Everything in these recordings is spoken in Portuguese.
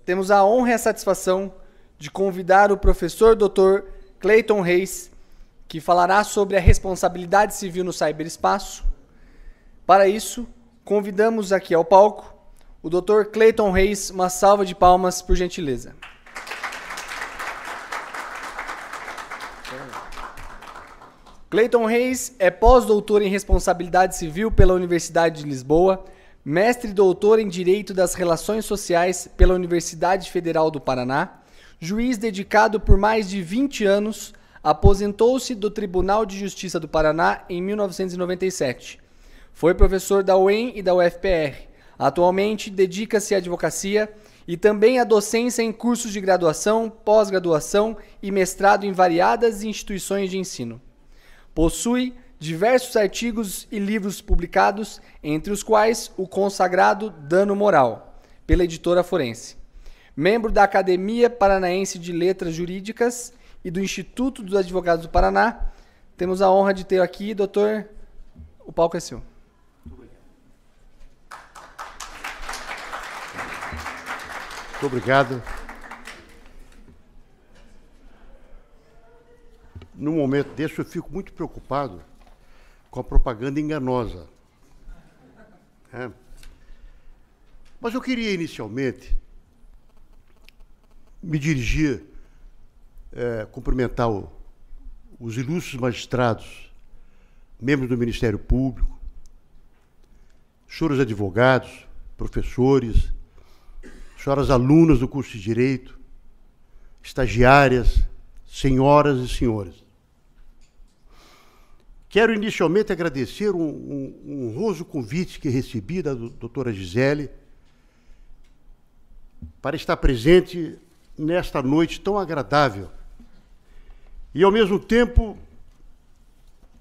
temos a honra e a satisfação de convidar o professor Dr. Clayton Reis, que falará sobre a responsabilidade civil no ciberespaço. Para isso, convidamos aqui ao palco o Dr. Clayton Reis. Uma salva de palmas, por gentileza. Clayton Reis é pós-doutor em Responsabilidade Civil pela Universidade de Lisboa, mestre e doutor em Direito das Relações Sociais pela Universidade Federal do Paraná, juiz dedicado por mais de 20 anos, aposentou-se do Tribunal de Justiça do Paraná em 1997. Foi professor da UEM e da UFPR. Atualmente dedica-se à advocacia e também à docência em cursos de graduação, pós-graduação e mestrado em variadas instituições de ensino. Possui diversos artigos e livros publicados, entre os quais o consagrado Dano Moral, pela Editora Forense. Membro da Academia Paranaense de Letras Jurídicas e do Instituto dos Advogados do Paraná, temos a honra de ter aqui, doutor, o palco é seu. Muito obrigado. Num momento desse, eu fico muito preocupado com a propaganda enganosa. Mas eu queria, inicialmente, me dirigir, cumprimentar os ilustres magistrados, membros do Ministério Público, senhores advogados, professores, senhoras alunas do curso de Direito, estagiárias, senhoras e senhores. Quero inicialmente agradecer um honroso convite que recebi da doutora Gisele para estar presente nesta noite tão agradável e, ao mesmo tempo,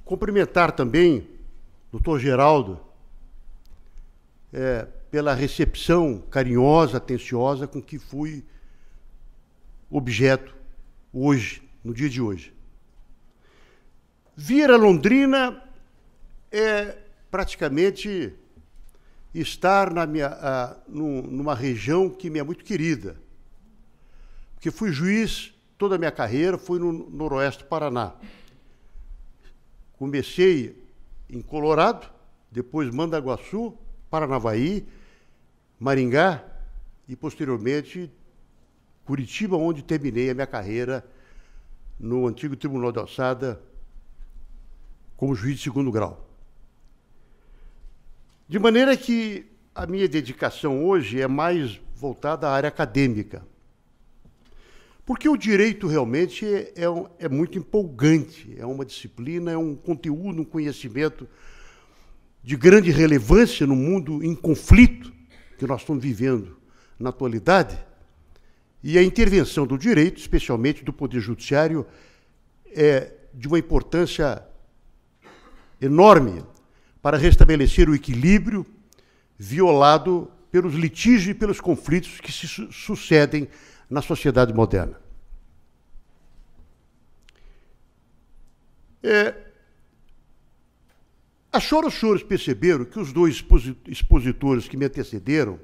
cumprimentar também o doutor Geraldo pela recepção carinhosa, atenciosa com que fui objeto hoje, no dia de hoje. Vir a Londrina é praticamente estar numa região que me é muito querida, porque fui juiz toda a minha carreira, fui no Noroeste do Paraná. Comecei em Colorado, depois Mandaguaçu, Paranavaí, Maringá e, posteriormente, Curitiba, onde terminei a minha carreira no antigo Tribunal de Alçada como juiz de segundo grau. De maneira que a minha dedicação hoje é mais voltada à área acadêmica. Porque o direito realmente é muito empolgante, é uma disciplina, é um conteúdo, um conhecimento de grande relevância no mundo em conflito que nós estamos vivendo na atualidade. E a intervenção do direito, especialmente do Poder Judiciário, é de uma importância enorme para restabelecer o equilíbrio violado pelos litígios e pelos conflitos que se sucedem na sociedade moderna. Os senhores perceberam que os dois expositores que me antecederam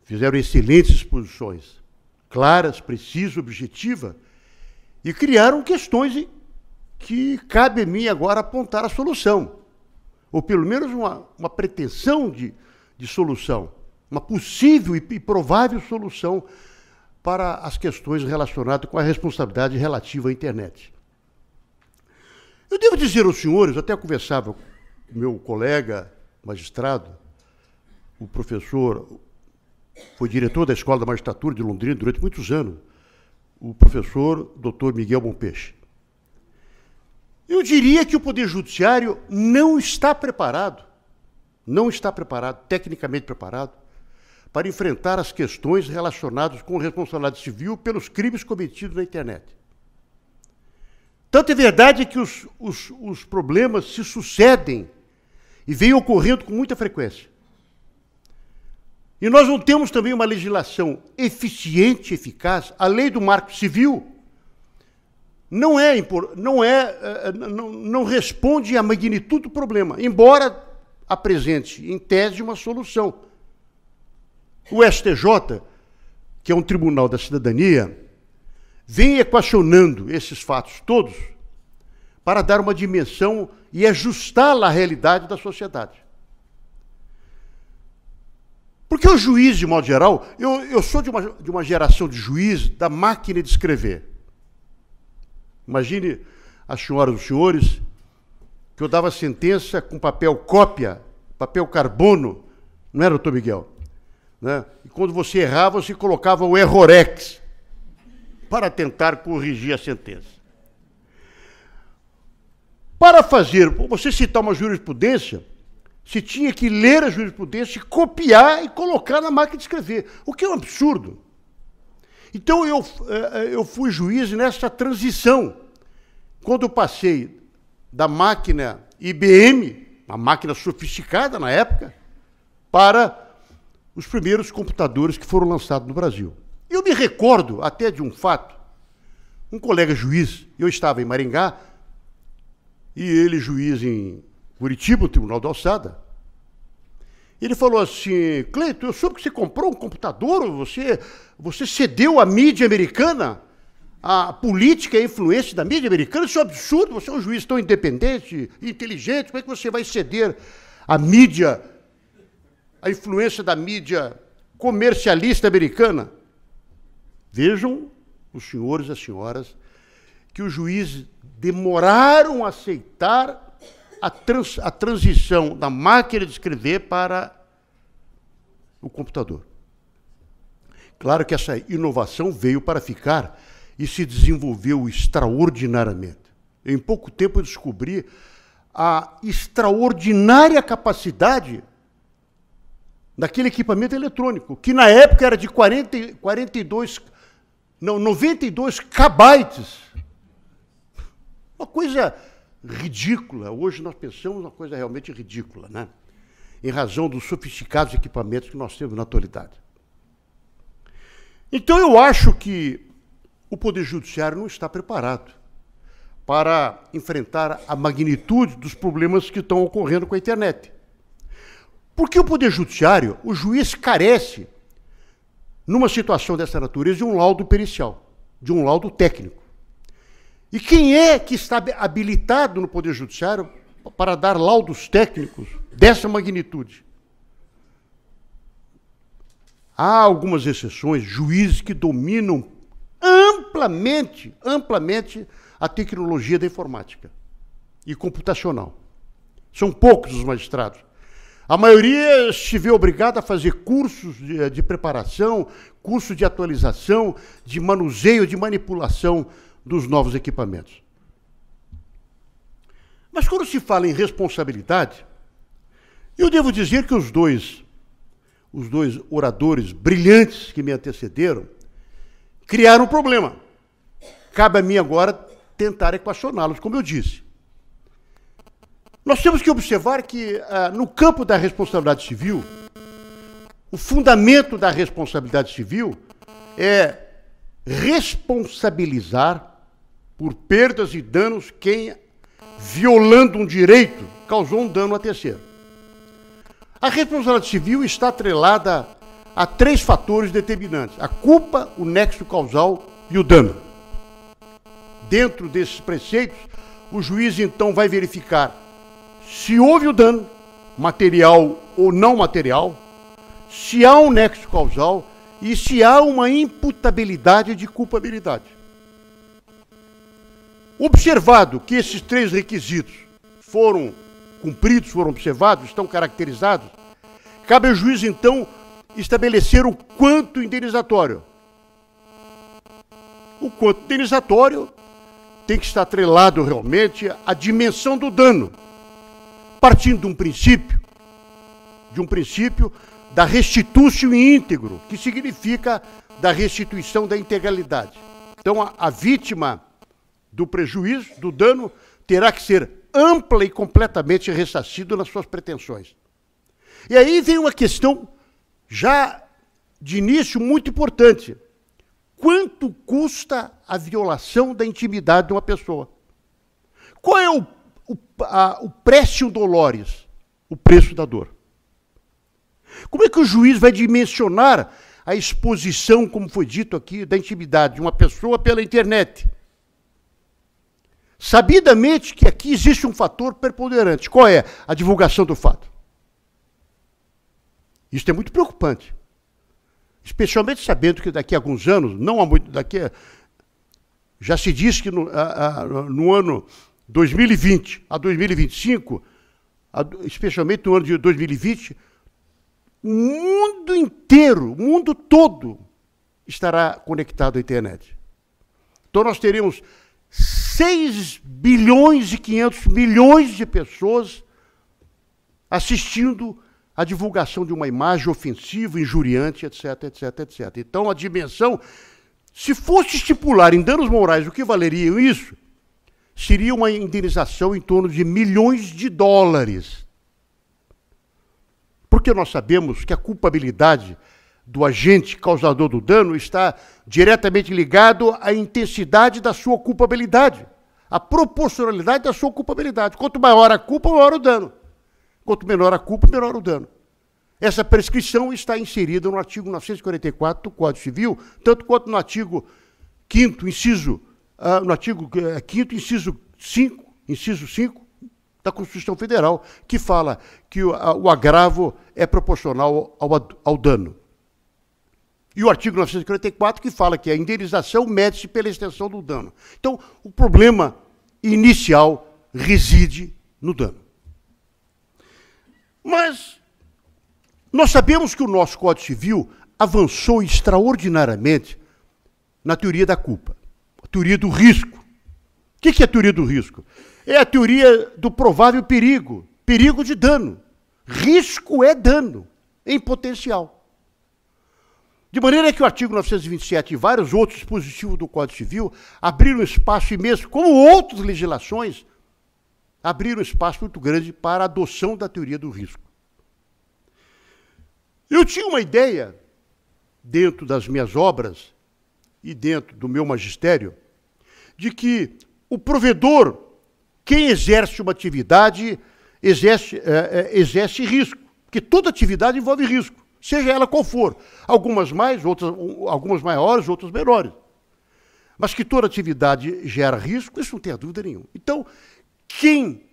fizeram excelentes exposições, claras, precisas, objetivas, e criaram questões que cabe a mim agora apontar a solução, ou pelo menos uma pretensão de solução, uma possível e provável solução para as questões relacionadas com a responsabilidade relativa à internet. Eu devo dizer aos senhores, até conversava com meu colega magistrado, o professor, foi diretor da Escola da Magistratura de Londrina durante muitos anos, o professor Dr. Miguel Bonpeixe. Eu diria que o Poder Judiciário não está preparado, tecnicamente preparado, para enfrentar as questões relacionadas com responsabilidade civil pelos crimes cometidos na internet. Tanto é verdade que os problemas se sucedem e vêm ocorrendo com muita frequência. E nós não temos também uma legislação eficiente, eficaz. A lei do Marco Civil não responde à magnitude do problema, embora apresente, em tese, uma solução. o STJ, que é um tribunal da cidadania, vem equacionando esses fatos todos para dar uma dimensão e ajustá-la à realidade da sociedade. Porque o juiz, de modo geral, eu sou de uma geração de juiz da máquina de escrever. Imagine as senhoras e os senhores que eu dava sentença com papel cópia, papel carbono, não era, doutor Miguel? Né? E quando você errava, você colocava o errorex para tentar corrigir a sentença. Para fazer, você citar uma jurisprudência, se tinha que ler a jurisprudência, copiar e colocar na máquina de escrever, o que é um absurdo. Então eu fui juiz nessa transição, quando eu passei da máquina IBM, uma máquina sofisticada na época, para os primeiros computadores que foram lançados no Brasil. Eu me recordo até de um fato, um colega juiz, eu estava em Maringá, e ele juiz em Curitiba, no Tribunal da Alçada. Ele falou assim: Cleiton, eu soube que você comprou um computador, você cedeu à mídia americana, a política e a influência da mídia americana, isso é um absurdo, você é um juiz tão independente, inteligente, como é que você vai ceder à mídia, a influência da mídia comercialista americana? Vejam, os senhores e as senhoras, que os juízes demoraram a aceitar a transição da máquina de escrever para o computador. Claro que essa inovação veio para ficar e se desenvolveu extraordinariamente. Em pouco tempo eu descobri a extraordinária capacidade daquele equipamento eletrônico, que na época era de 92 kbytes. Uma coisa ridícula. Hoje nós pensamos uma coisa realmente ridícula, né? Em razão dos sofisticados equipamentos que nós temos na atualidade. Então eu acho que o Poder Judiciário não está preparado para enfrentar a magnitude dos problemas que estão ocorrendo com a internet. Porque o Poder Judiciário, o juiz carece, numa situação dessa natureza, de um laudo pericial, de um laudo técnico. E quem é que está habilitado no Poder Judiciário para dar laudos técnicos dessa magnitude? Há algumas exceções, juízes que dominam amplamente a tecnologia da informática e computacional. São poucos os magistrados. A maioria se vê obrigada a fazer cursos de preparação, cursos de atualização, de manuseio, de manipulação dos novos equipamentos. Mas quando se fala em responsabilidade, eu devo dizer que os dois oradores brilhantes que me antecederam criaram um problema. Cabe a mim agora tentar equacioná-los, como eu disse. Nós temos que observar que, no campo da responsabilidade civil, o fundamento da responsabilidade civil é responsabilizar por perdas e danos quem, violando um direito, causou um dano a terceiro. A responsabilidade civil está atrelada a 3 fatores determinantes: a culpa, o nexo causal e o dano. Dentro desses preceitos, o juiz então vai verificar se houve o dano, material ou não material, se há um nexo causal e se há uma imputabilidade de culpabilidade. Observado que esses 3 requisitos foram cumpridos, foram observados, estão caracterizados, cabe ao juiz, então, estabelecer o quanto indenizatório. O quanto indenizatório tem que estar atrelado realmente à dimensão do dano, partindo de um princípio da restitutio íntegro, que significa da restituição da integralidade. Então, a vítima do prejuízo, do dano, terá que ser ampla e completamente ressarcido nas suas pretensões. E aí vem uma questão, já de início, muito importante. Quanto custa a violação da intimidade de uma pessoa? Qual é o précio doloris, o preço da dor? Como é que o juiz vai dimensionar a exposição, como foi dito aqui, da intimidade de uma pessoa pela internet? Sabidamente que aqui existe um fator preponderante. Qual é? A divulgação do fato. Isso é muito preocupante. Especialmente sabendo que daqui a alguns anos, não há muito, já se diz que no ano 2020 a 2025, especialmente no ano de 2020, o mundo inteiro, o mundo todo, estará conectado à internet. Então nós teremos 6 bilhões e 500 milhões de pessoas assistindo à divulgação de uma imagem ofensiva, injuriante, etc, etc, etc. Então a dimensão, se fosse estipular em danos morais o que valeria isso, seria uma indenização em torno de milhões de dólares. Porque nós sabemos que a culpabilidade do agente causador do dano está diretamente ligado à intensidade da sua culpabilidade, à proporcionalidade da sua culpabilidade. Quanto maior a culpa, maior o dano. Quanto menor a culpa, menor o dano. Essa prescrição está inserida no artigo 944 do Código Civil, tanto quanto no artigo 5º, inciso 5, inciso 5 da Constituição Federal, que fala que o agravo é proporcional ao dano. E o artigo 944, que fala que a indenização mede-se pela extensão do dano. Então, o problema inicial reside no dano. Mas nós sabemos que o nosso Código Civil avançou extraordinariamente na teoria da culpa, a teoria do risco. O que é a teoria do risco? É a teoria do provável perigo, perigo de dano. Risco é dano, em potencial. De maneira que o artigo 927 e vários outros dispositivos do Código Civil abriram espaço imenso, como outras legislações, abriram espaço muito grande para a adoção da teoria do risco. Eu tinha uma ideia, dentro das minhas obras e dentro do meu magistério, de que o provedor, quem exerce uma atividade, exerce risco, porque toda atividade envolve risco, seja ela qual for, algumas mais, algumas maiores, outras menores. Mas que toda atividade gera risco, isso não tem dúvida nenhuma. Então, quem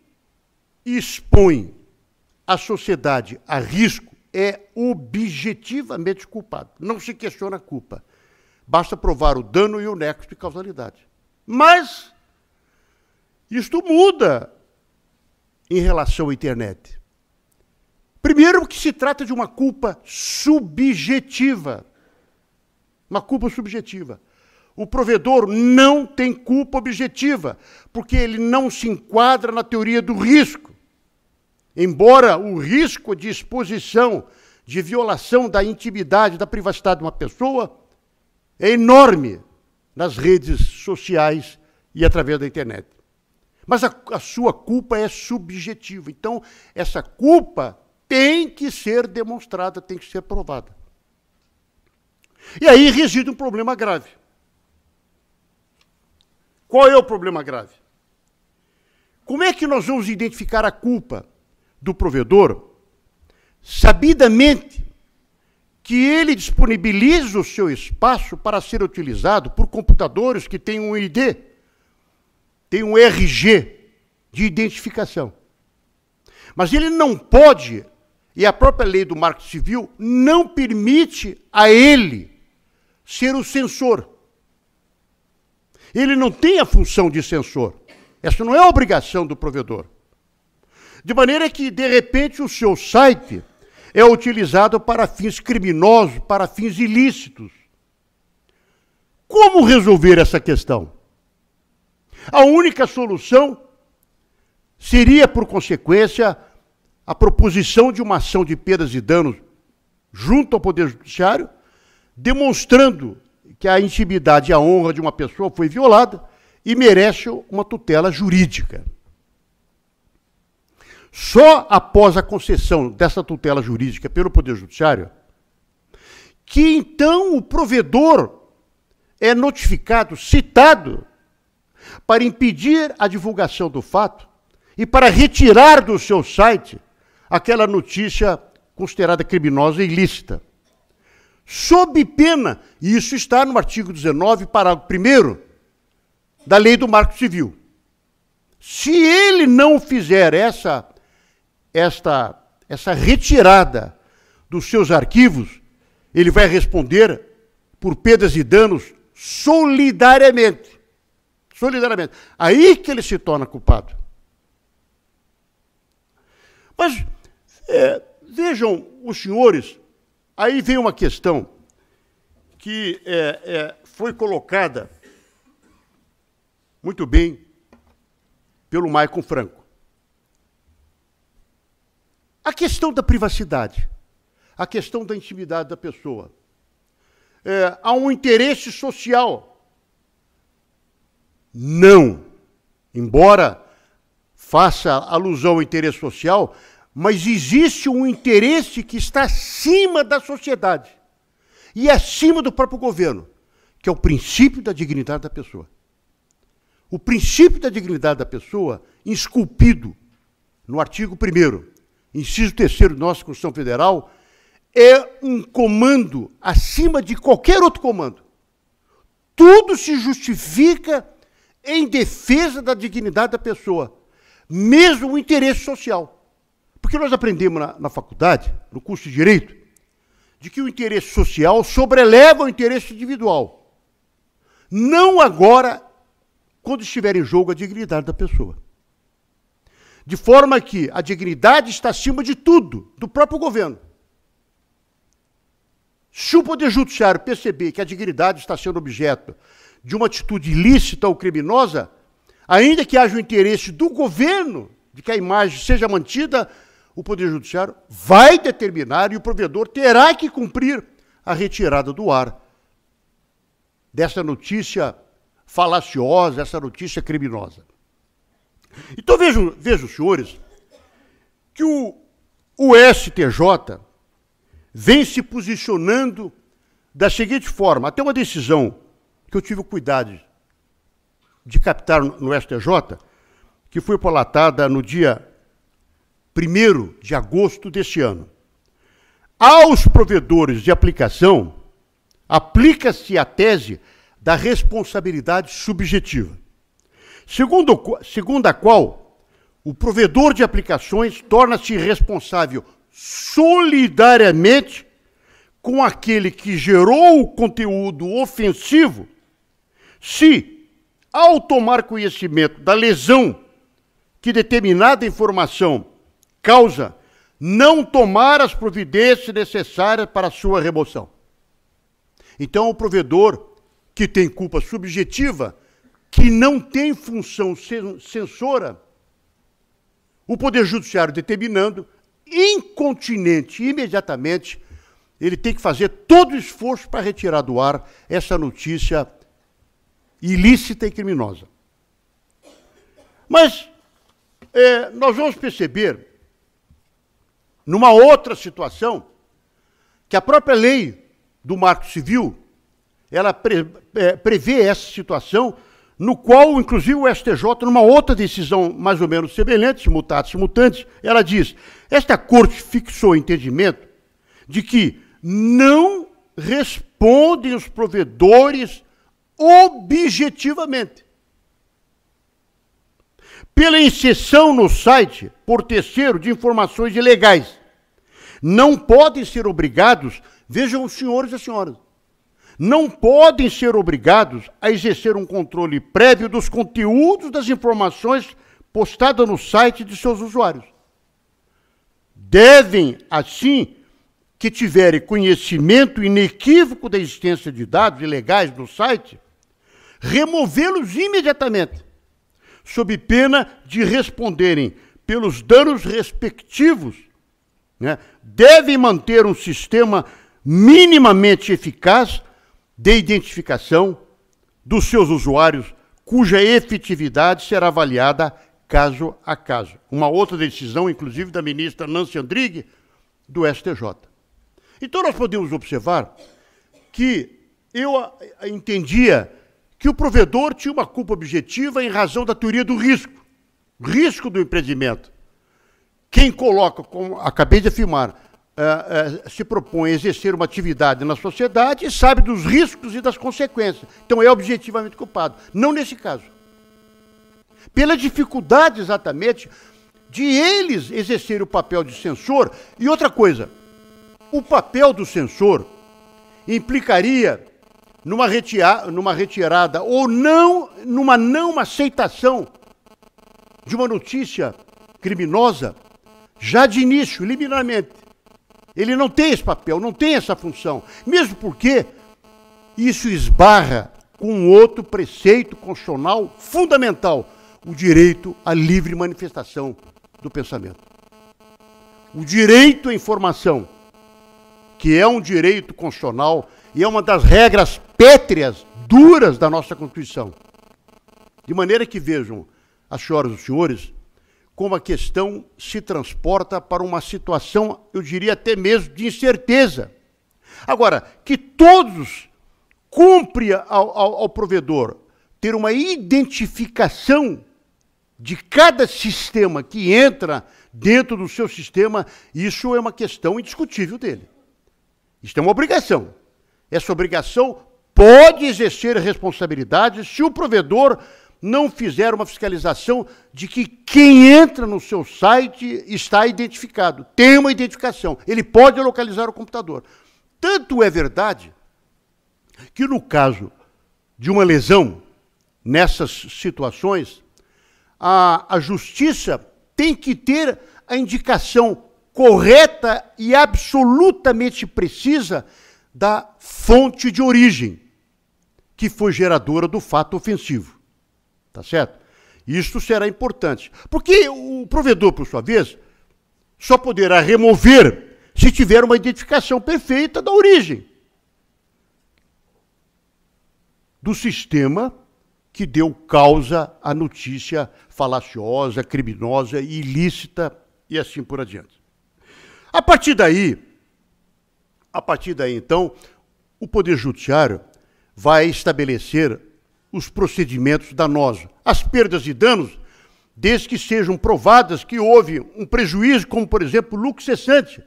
expõe a sociedade a risco é objetivamente culpado. Não se questiona a culpa. Basta provar o dano e o nexo de causalidade. Mas isto muda em relação à internet. Primeiro, que se trata de uma culpa subjetiva. Uma culpa subjetiva. O provedor não tem culpa objetiva, porque ele não se enquadra na teoria do risco. Embora o risco de exposição, de violação da intimidade, da privacidade de uma pessoa, é enorme nas redes sociais e através da internet. Mas a sua culpa é subjetiva. Então, essa culpa tem que ser demonstrada, tem que ser provada. E aí reside um problema grave. Qual é o problema grave? Como é que nós vamos identificar a culpa do provedor, sabidamente que ele disponibiliza o seu espaço para ser utilizado por computadores que têm um ID, tem um RG de identificação. Mas ele não pode, e a própria lei do Marco Civil não permite a ele ser o censor. Ele não tem a função de censor. Essa não é a obrigação do provedor. De maneira que, de repente, o seu site é utilizado para fins criminosos, para fins ilícitos. Como resolver essa questão? A única solução seria, por consequência, a proposição de uma ação de perdas e danos junto ao Poder Judiciário, demonstrando que a intimidade e a honra de uma pessoa foi violada e merece uma tutela jurídica. Só após a concessão dessa tutela jurídica pelo Poder Judiciário, que então o provedor é notificado, citado, para impedir a divulgação do fato e para retirar do seu site aquela notícia considerada criminosa e ilícita. Sob pena, e isso está no artigo 19, parágrafo 1º da Lei do Marco Civil. Se ele não fizer essa retirada dos seus arquivos, ele vai responder por perdas e danos solidariamente. Solidariamente. Aí que ele se torna culpado. Mas, vejam os senhores, aí vem uma questão que foi colocada muito bem pelo Maicon Franco. A questão da privacidade, a questão da intimidade da pessoa. Há um interesse social. Não. Embora faça alusão ao interesse social, mas existe um interesse que está acima da sociedade e acima do próprio governo, que é o princípio da dignidade da pessoa. O princípio da dignidade da pessoa, esculpido no artigo 1º, inciso 3º da nossa Constituição Federal, é um comando acima de qualquer outro comando. Tudo se justifica em defesa da dignidade da pessoa, mesmo o interesse social. Porque nós aprendemos na faculdade, no curso de Direito, de que o interesse social sobreleva o interesse individual. Não agora, quando estiver em jogo a dignidade da pessoa. De forma que a dignidade está acima de tudo, do próprio governo. Se o Poder Judiciário perceber que a dignidade está sendo objeto de uma atitude ilícita ou criminosa, ainda que haja o interesse do governo de que a imagem seja mantida, o Poder Judiciário vai determinar e o provedor terá que cumprir a retirada do ar dessa notícia falaciosa, essa notícia criminosa. Então vejam, senhores, que o STJ vem se posicionando da seguinte forma, até uma decisão que eu tive o cuidado de captar no STJ, que foi prolatada no dia 1º de agosto deste ano. Aos provedores de aplicação, aplica-se a tese da responsabilidade subjetiva, segundo a qual o provedor de aplicações torna-se responsável solidariamente com aquele que gerou o conteúdo ofensivo, se, ao tomar conhecimento da lesão que determinada informação causa, não tomar as providências necessárias para a sua remoção. Então, o provedor que tem culpa subjetiva, que não tem função censora, o Poder Judiciário determinando, incontinente, imediatamente, ele tem que fazer todo o esforço para retirar do ar essa notícia ilícita e criminosa. Mas nós vamos perceber, numa outra situação, que a própria lei do Marco Civil, ela prevê essa situação, no qual, inclusive, o STJ, numa outra decisão mais ou menos semelhante, mutatis mutandis, ela diz, esta corte fixou o entendimento de que não respondem os provedores objetivamente. Pela inserção no site por terceiro de informações ilegais, não podem ser obrigados, vejam os senhores e as senhoras, não podem ser obrigados a exercer um controle prévio dos conteúdos das informações postadas no site de seus usuários. Devem, assim, que tiverem conhecimento inequívoco da existência de dados ilegais no site, removê-los imediatamente, sob pena de responderem pelos danos respectivos, né? Devem manter um sistema minimamente eficaz de identificação dos seus usuários, cuja efetividade será avaliada caso a caso. Uma outra decisão, inclusive, da ministra Nancy Andrighi, do STJ. Então, nós podemos observar que eu entendia que o provedor tinha uma culpa objetiva em razão da teoria do risco do empreendimento. Quem coloca, como acabei de afirmar, se propõe a exercer uma atividade na sociedade e sabe dos riscos e das consequências. Então é objetivamente culpado. Não nesse caso. Pela dificuldade, exatamente, de eles exercerem o papel de censor. E outra coisa, o papel do censor implicaria numa retirada ou não, numa não aceitação de uma notícia criminosa já de início, liminarmente. Ele não tem esse papel, não tem essa função. Mesmo porque isso esbarra com outro preceito constitucional fundamental, o direito à livre manifestação do pensamento. O direito à informação, que é um direito constitucional e é uma das regras pétreas, duras da nossa Constituição. De maneira que vejam, as senhoras e os senhores, como a questão se transporta para uma situação, eu diria até mesmo, de incerteza. Agora, que todos cumpre ao provedor ter uma identificação de cada sistema que entra dentro do seu sistema, isso é uma questão indiscutível dele. Isso é uma obrigação. Essa obrigação pode exercer responsabilidade se o provedor não fizer uma fiscalização de que quem entra no seu site está identificado, tem uma identificação, ele pode localizar o computador. Tanto é verdade que no caso de uma lesão, nessas situações, a justiça tem que ter a indicação correta e absolutamente precisa da fonte de origem, que foi geradora do fato ofensivo. Tá certo? Isso será importante. Porque o provedor, por sua vez, só poderá remover se tiver uma identificação perfeita da origem do sistema que deu causa à notícia falaciosa, criminosa, ilícita e assim por adiante. A partir daí, então, o Poder Judiciário vai estabelecer os procedimentos danosos, as perdas e danos, desde que sejam provadas que houve um prejuízo, como, por exemplo, lucro cessante.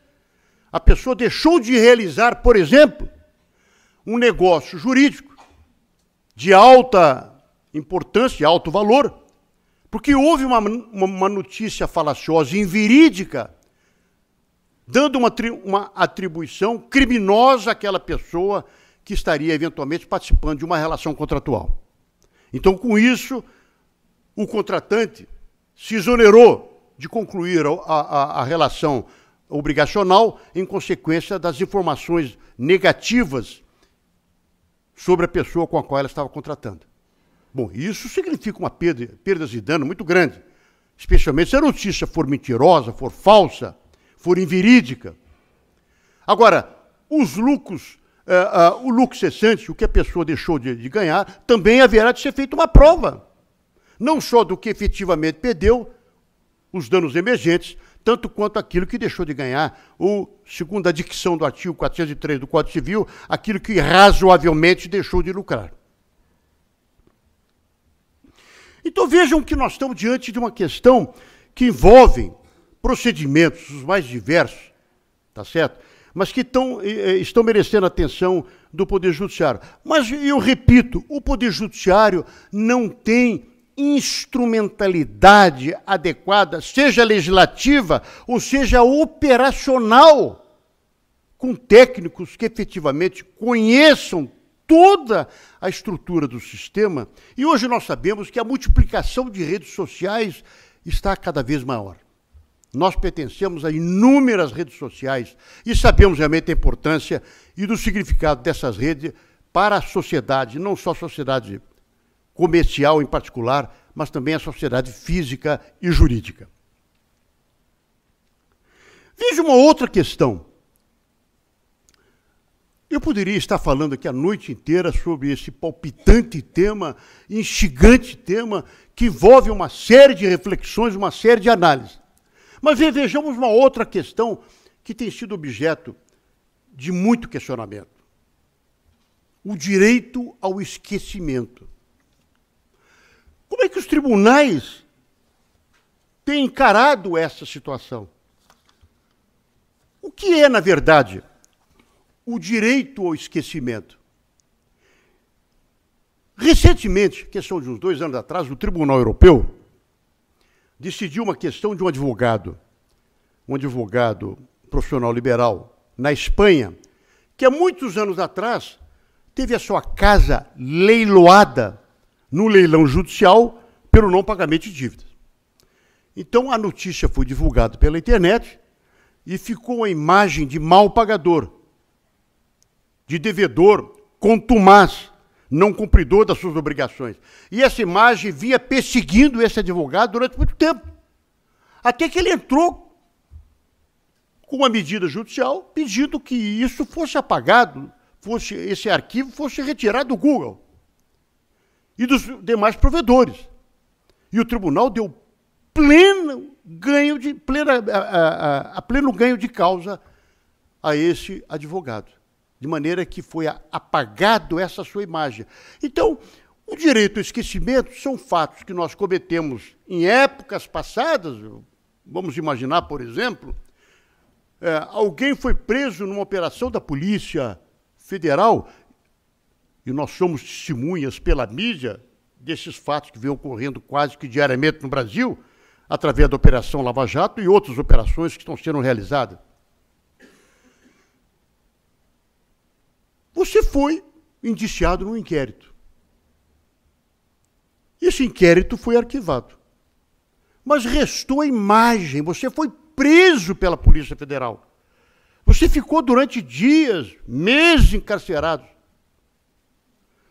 A pessoa deixou de realizar, por exemplo, um negócio jurídico de alta importância, de alto valor, porque houve uma notícia falaciosa, inverídica, dando uma atribuição criminosa àquela pessoa que estaria eventualmente participando de uma relação contratual. Então, com isso, o contratante se exonerou de concluir a relação obrigacional em consequência das informações negativas sobre a pessoa com a qual ela estava contratando. Bom, isso significa uma perda de dano muito grande, especialmente se a notícia for mentirosa, for falsa, for inverídica. Agora, os lucros, o lucro cessante, o que a pessoa deixou de ganhar, também haverá de ser feita uma prova. Não só do que efetivamente perdeu, os danos emergentes, tanto quanto aquilo que deixou de ganhar, ou, segundo a dicção do artigo 403 do Código Civil, aquilo que razoavelmente deixou de lucrar. Então vejam que nós estamos diante de uma questão que envolve procedimentos os mais diversos, tá certo? Mas que estão merecendo a atenção do Poder Judiciário. Mas eu repito, o Poder Judiciário não tem instrumentalidade adequada, seja legislativa ou seja operacional, com técnicos que efetivamente conheçam toda a estrutura do sistema. E hoje nós sabemos que a multiplicação de redes sociais está cada vez maior. Nós pertencemos a inúmeras redes sociais e sabemos realmente a importância e do significado dessas redes para a sociedade, não só a sociedade comercial em particular, mas também a sociedade física e jurídica. Veja uma outra questão. Eu poderia estar falando aqui a noite inteira sobre esse palpitante tema, instigante tema, que envolve uma série de reflexões, uma série de análises. Mas vejamos uma outra questão que tem sido objeto de muito questionamento. O direito ao esquecimento. Como é que os tribunais têm encarado essa situação? O que é, na verdade, o direito ao esquecimento? Recentemente, questão de uns 2 anos atrás, o Tribunal Europeu decidiu uma questão de um advogado profissional liberal na Espanha, que há muitos anos atrás teve a sua casa leiloada no leilão judicial pelo não pagamento de dívidas. Então a notícia foi divulgada pela internet e ficou a imagem de mal pagador, de devedor contumaz, não cumpridor das suas obrigações. E essa imagem vinha perseguindo esse advogado durante muito tempo. Até que ele entrou com uma medida judicial pedindo que isso fosse apagado, esse arquivo fosse retirado do Google e dos demais provedores. E o tribunal deu pleno ganho de causa a esse advogado. De maneira que foi apagado essa sua imagem. Então, o direito ao esquecimento são fatos que nós cometemos em épocas passadas. Vamos imaginar, por exemplo, alguém foi preso numa operação da Polícia Federal, e nós somos testemunhas pela mídia desses fatos que vêm ocorrendo quase que diariamente no Brasil, através da Operação Lava Jato e outras operações que estão sendo realizadas. Você foi indiciado num inquérito. Esse inquérito foi arquivado. Mas restou a imagem, você foi preso pela Polícia Federal. Você ficou durante dias, meses encarcerado.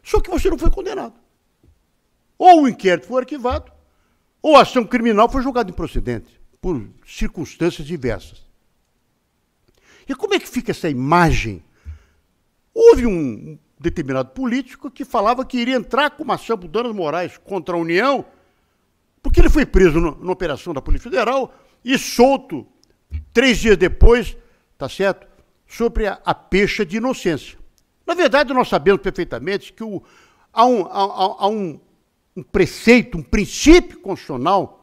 Só que você não foi condenado. Ou o inquérito foi arquivado, ou a ação criminal foi julgada improcedente, por circunstâncias diversas. E como é que fica essa imagem? Houve um determinado político que falava que iria entrar com uma ação por danos morais contra a União, porque ele foi preso numa operação da Polícia Federal e solto 3 dias depois, tá certo? Sobre a pecha de inocência. Na verdade, nós sabemos perfeitamente que há um preceito, um princípio constitucional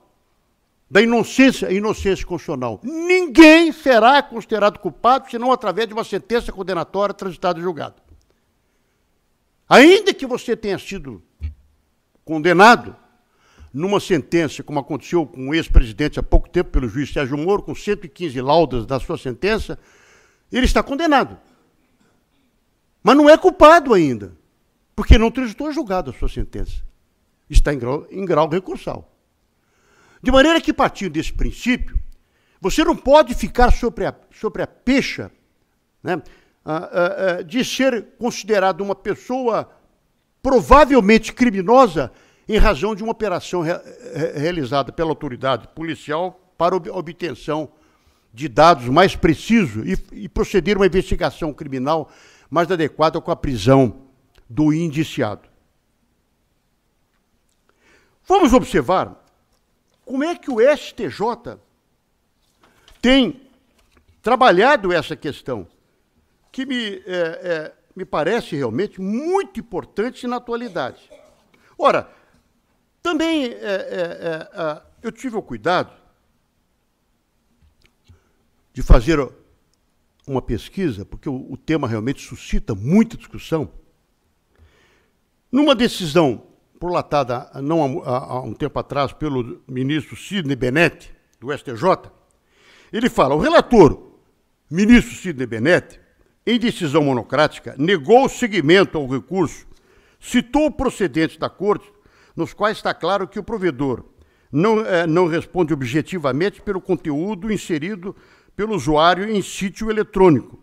da inocência constitucional. Ninguém será considerado culpado senão através de uma sentença condenatória transitada e julgada. Ainda que você tenha sido condenado numa sentença, como aconteceu com o ex-presidente há pouco tempo pelo juiz Sérgio Moro, com 115 laudas da sua sentença, ele está condenado. Mas não é culpado ainda, porque não transitou julgado a sua sentença. Está em grau recursal. De maneira que, partindo desse princípio, você não pode ficar sobre a pecha, né, de ser considerado uma pessoa provavelmente criminosa em razão de uma operação realizada pela autoridade policial para obtenção de dados mais precisos e proceder a uma investigação criminal mais adequada com a prisão do indiciado. Vamos observar como é que o STJ tem trabalhado essa questão, que me parece realmente muito importante na atualidade. Ora, também eu tive o cuidado de fazer uma pesquisa, porque o tema realmente suscita muita discussão. Numa decisão prolatada não há um tempo atrás pelo ministro Sidney Bennett, do STJ, ele fala: o relator, ministro Sidney Bennett, em decisão monocrática, negou o seguimento ao recurso, citou procedentes da Corte, nos quais está claro que o provedor não responde objetivamente pelo conteúdo inserido pelo usuário em sítio eletrônico,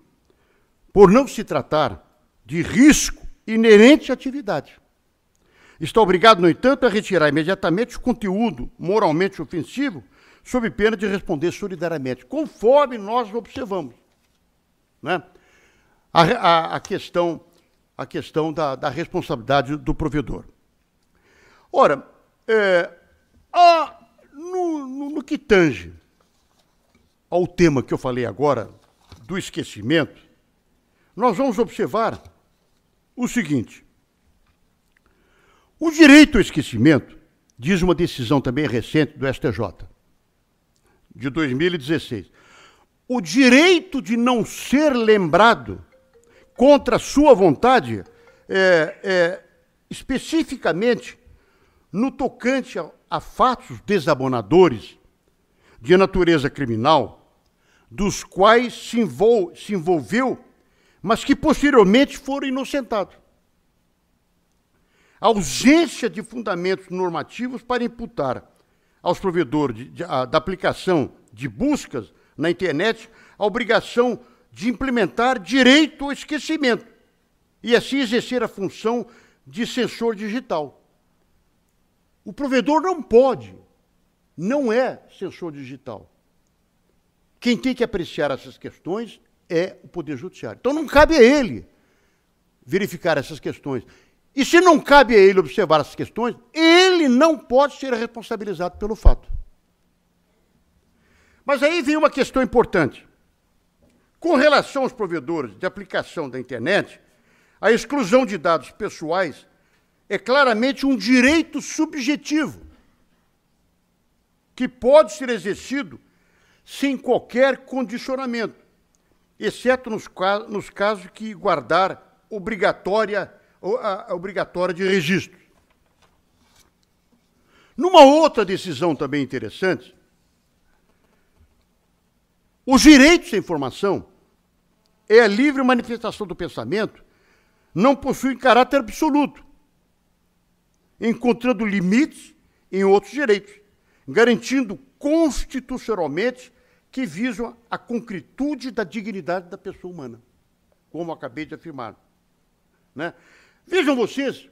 por não se tratar de risco inerente à atividade. Está obrigado, no entanto, a retirar imediatamente o conteúdo moralmente ofensivo, sob pena de responder solidariamente, conforme nós observamos, né? A questão da responsabilidade do provedor. Ora, no que tange ao tema que eu falei agora, do esquecimento, nós vamos observar o seguinte: o direito ao esquecimento, diz uma decisão também recente do STJ, de 2016, o direito de não ser lembrado contra a sua vontade, especificamente no tocante a fatos desabonadores de natureza criminal, dos quais se envolveu, mas que posteriormente foram inocentados. A ausência de fundamentos normativos para imputar aos provedores da aplicação de buscas na internet a obrigação de implementar direito ao esquecimento e assim exercer a função de censor digital. O provedor não é censor digital. Quem tem que apreciar essas questões é o Poder Judiciário. Então não cabe a ele verificar essas questões. E se não cabe a ele observar essas questões, ele não pode ser responsabilizado pelo fato. Mas aí vem uma questão importante. Com relação aos provedores de aplicação da internet, a exclusão de dados pessoais é claramente um direito subjetivo que pode ser exercido sem qualquer condicionamento, exceto nos casos que guardar a obrigatória de registro. Numa outra decisão também interessante, os direitos à informação é a livre manifestação do pensamento, não possuem caráter absoluto, encontrando limites em outros direitos, garantindo constitucionalmente que visam a concretude da dignidade da pessoa humana, como acabei de afirmar. Né? Vejam vocês,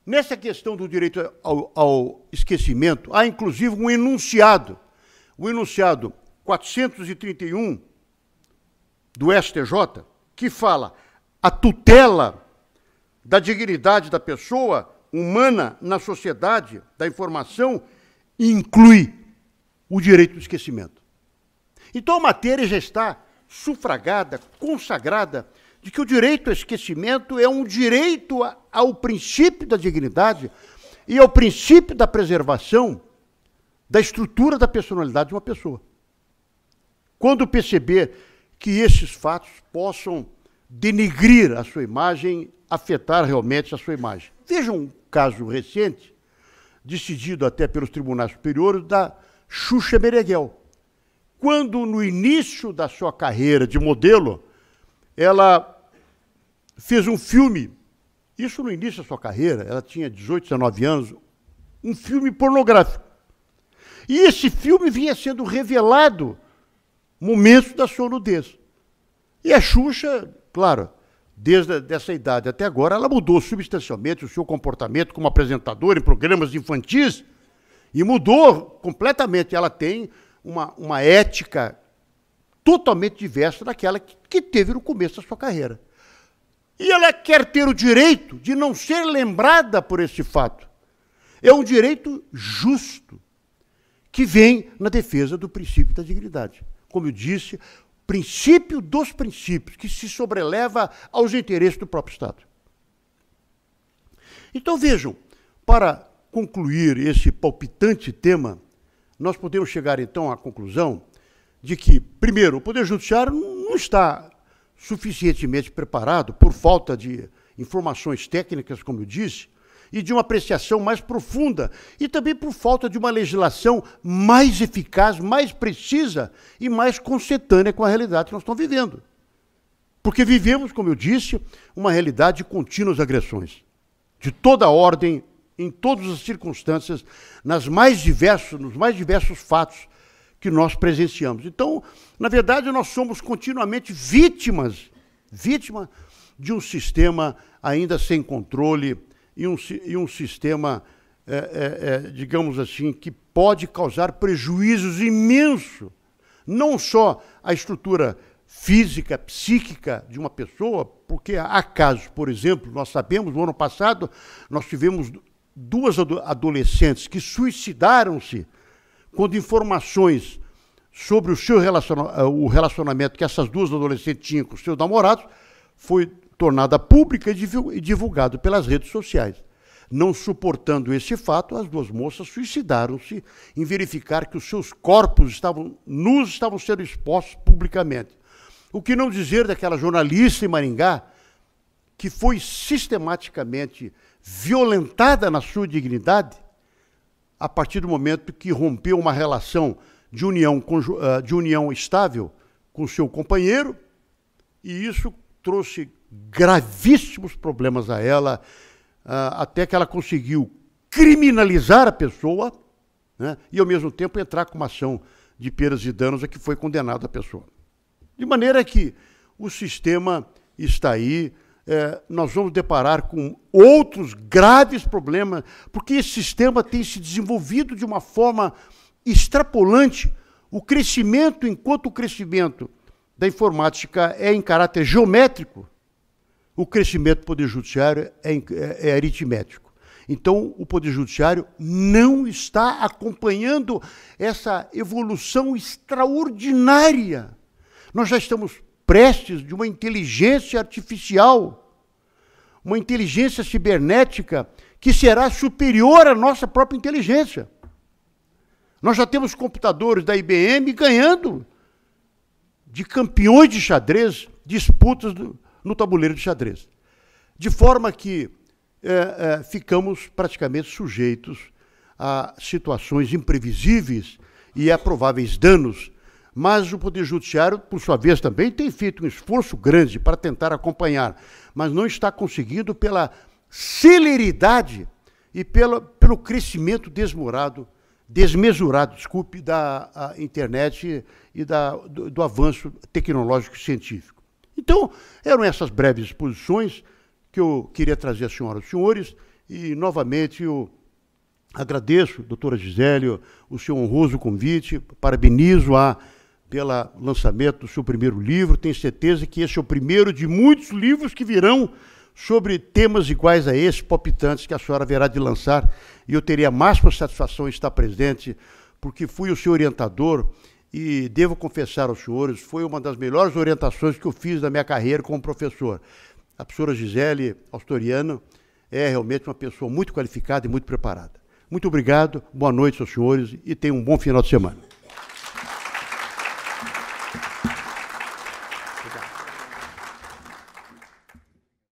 nessa questão do direito ao esquecimento, há inclusive um enunciado, o enunciado 431 do STJ, que fala a tutela da dignidade da pessoa humana na sociedade da informação inclui o direito do esquecimento. Então a matéria já está sufragada, consagrada, de que o direito ao esquecimento é um direito ao princípio da dignidade e ao princípio da preservação da estrutura da personalidade de uma pessoa. Quando perceber que esses fatos possam denegrir a sua imagem, afetar realmente a sua imagem. Veja um caso recente, decidido até pelos tribunais superiores, da Xuxa Meneghel. Quando, no início da sua carreira de modelo, ela fez um filme, isso no início da sua carreira, ela tinha 18, 19 anos, um filme pornográfico. E esse filme vinha sendo revelado momentos da sua nudez. E a Xuxa, claro, desde essa idade até agora, ela mudou substancialmente o seu comportamento como apresentadora em programas infantis e mudou completamente. Ela tem uma ética totalmente diversa daquela que teve no começo da sua carreira. E ela quer ter o direito de não ser lembrada por esse fato. É um direito justo, que vem na defesa do princípio da dignidade. Como eu disse, princípio dos princípios, que se sobreleva aos interesses do próprio Estado. Então, vejam, para concluir esse palpitante tema, nós podemos chegar, então, à conclusão de que, primeiro, o Poder Judiciário não está suficientemente preparado, por falta de informações técnicas, como eu disse, e de uma apreciação mais profunda, e também por falta de uma legislação mais eficaz, mais precisa e mais consentânea com a realidade que nós estamos vivendo. Porque vivemos, como eu disse, uma realidade de contínuas agressões, de toda ordem, em todas as circunstâncias, nos mais diversos fatos que nós presenciamos. Então, na verdade, nós somos continuamente vítimas de um sistema ainda sem controle e um sistema, digamos assim, que pode causar prejuízos imensos, não só à estrutura física, psíquica de uma pessoa, porque há casos, por exemplo, nós sabemos, no ano passado, nós tivemos 2 adolescentes que suicidaram-se quando informações sobre o relacionamento que essas 2 adolescentes tinham com seus namorados foi tornada pública e divulgado pelas redes sociais. Não suportando esse fato, as duas moças suicidaram-se em verificar que os seus corpos estavam nus, estavam sendo expostos publicamente. O que não dizer daquela jornalista em Maringá, que foi sistematicamente violentada na sua dignidade a partir do momento que rompeu uma relação de união estável com seu companheiro, e isso trouxe gravíssimos problemas a ela, até que ela conseguiu criminalizar a pessoa, né, e, ao mesmo tempo, entrar com uma ação de perdas e danos a que foi condenada a pessoa. De maneira que o sistema está aí, nós vamos deparar com outros graves problemas, porque esse sistema tem se desenvolvido de uma forma extrapolante. O crescimento, enquanto o crescimento da informática é em caráter geométrico, o crescimento do Poder Judiciário é aritmético. Então, o Poder Judiciário não está acompanhando essa evolução extraordinária. Nós já estamos prestes de uma inteligência artificial, uma inteligência cibernética que será superior à nossa própria inteligência. Nós já temos computadores da IBM ganhando de campeões de xadrez, disputas no tabuleiro de xadrez. De forma que ficamos praticamente sujeitos a situações imprevisíveis e a prováveis danos. Mas o Poder Judiciário, por sua vez, também tem feito um esforço grande para tentar acompanhar, mas não está conseguindo pela celeridade e pelo crescimento desmesurado, da internet e do avanço tecnológico e científico. Então, eram essas breves exposições que eu queria trazer às senhoras e senhores, e, novamente, eu agradeço, doutora Gisele, o seu honroso convite, parabenizo-a pelo lançamento do seu primeiro livro. Tenho certeza que esse é o primeiro de muitos livros que virão sobre temas iguais a esses, palpitantes, que a senhora haverá de lançar, e eu teria a máxima satisfação em estar presente, porque fui o seu orientador, e devo confessar aos senhores, foi uma das melhores orientações que eu fiz na minha carreira como professor. A professora Gisele Astoriano é realmente uma pessoa muito qualificada e muito preparada. Muito obrigado, boa noite aos senhores, e tenham um bom final de semana.